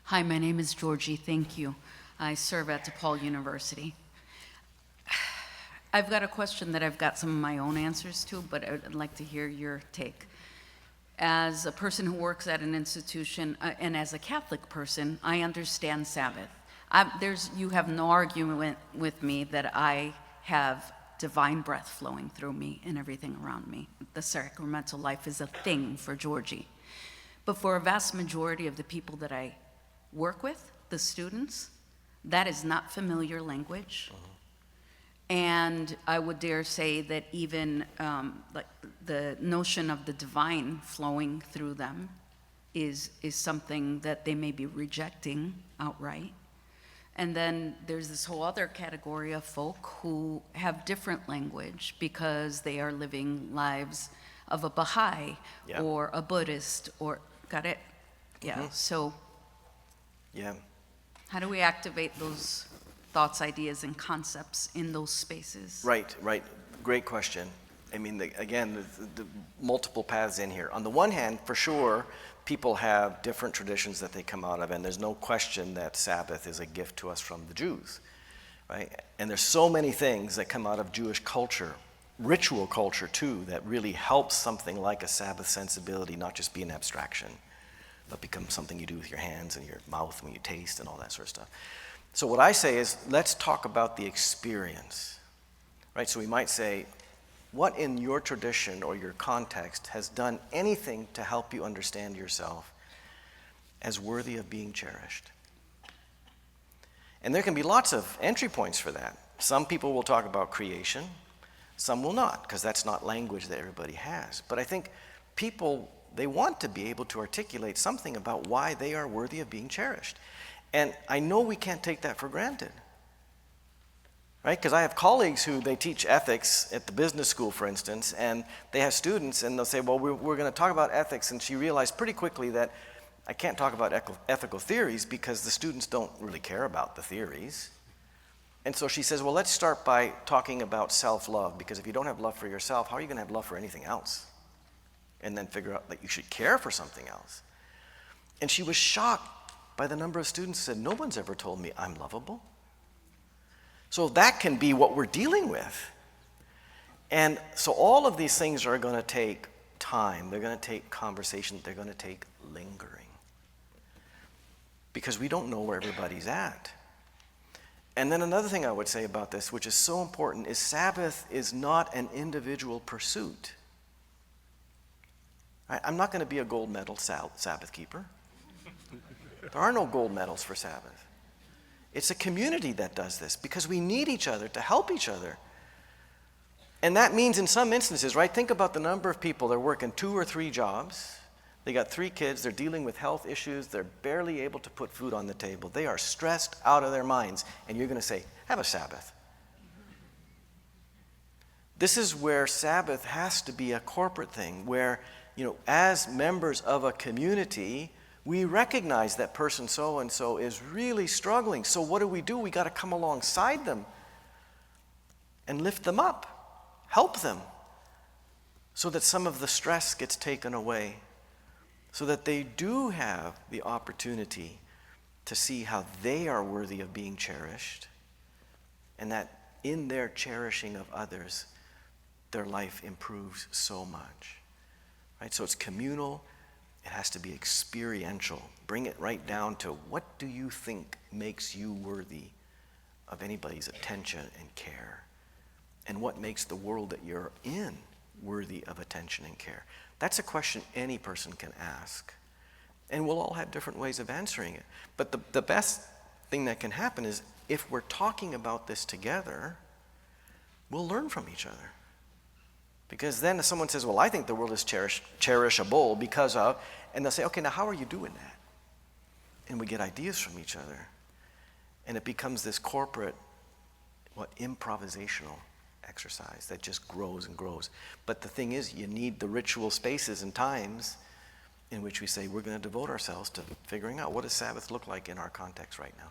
Hi, my name is Georgie. Thank you. I serve at DePaul University. I've got a question that I've got some of my own answers to, but I'd like to hear your take. As a person who works at an institution, and as a Catholic person, I understand Sabbath. You have no argument with me that I have divine breath flowing through me and everything around me. The sacramental life is a thing for Georgie. But for a vast majority of the people that I work with, the students, that is not familiar language. And I would dare say that even like the notion of the divine flowing through them is something that they may be rejecting outright. And then there's this whole other category of folk who have different language because they are living lives of a Baha'i or a Buddhist or, got it? Yeah, so how do we activate those thoughts, ideas, and concepts in those spaces? Right. Great question. I mean, again, the multiple paths in here. On the one hand, for sure, people have different traditions that they come out of, and there's no question that Sabbath is a gift to us from the Jews, right? And there's so many things that come out of Jewish culture, ritual culture too, that really helps something like a Sabbath sensibility not just be an abstraction, but become something you do with your hands and your mouth when you taste and all that sort of stuff. So what I say is, let's talk about the experience, right? So we might say, what in your tradition or your context has done anything to help you understand yourself as worthy of being cherished? And there can be lots of entry points for that. Some people will talk about creation, some will not, because that's not language that everybody has. But I think people, they want to be able to articulate something about why they are worthy of being cherished. And I know we can't take that for granted, right? Because I have colleagues who they teach ethics at the business school, for instance, and they have students and they'll say, well, we're going to talk about ethics, and she realized pretty quickly that I can't talk about ethical theories because the students don't really care about the theories. And so she says, well, let's start by talking about self-love, because if you don't have love for yourself, how are you going to have love for anything else? And then figure out that you should care for something else. And she was shocked by the number of students who said, no one's ever told me I'm lovable. So that can be what we're dealing with. And so all of these things are going to take time. They're going to take conversation. They're going to take lingering. Because we don't know where everybody's at. And then another thing I would say about this, which is so important, is Sabbath is not an individual pursuit. I'm not going to be a gold medal Sabbath keeper. There are no gold medals for Sabbath. It's a community that does this because we need each other to help each other. And that means in some instances, right, think about the number of people that are working 2 or 3 jobs. They got 3 kids. They're dealing with health issues. They're barely able to put food on the table. They are stressed out of their minds. And you're going to say, have a Sabbath. This is where Sabbath has to be a corporate thing, where, as members of a community, we recognize that person so-and-so is really struggling. So what do? We got to come alongside them and lift them up, help them, so that some of the stress gets taken away, so that they do have the opportunity to see how they are worthy of being cherished, and that in their cherishing of others, their life improves so much. Right? So it's communal. It has to be experiential. Bring it right down to, what do you think makes you worthy of anybody's attention and care? And what makes the world that you're in worthy of attention and care? That's a question any person can ask. And we'll all have different ways of answering it. But the best thing that can happen is, if we're talking about this together, we'll learn from each other. Because then if someone says, well, I think the world is cherishable because of, and they'll say, okay, now how are you doing that? And we get ideas from each other. And it becomes this corporate, improvisational exercise that just grows and grows. But the thing is, you need the ritual spaces and times in which we say, we're going to devote ourselves to figuring out, what does Sabbath look like in our context right now?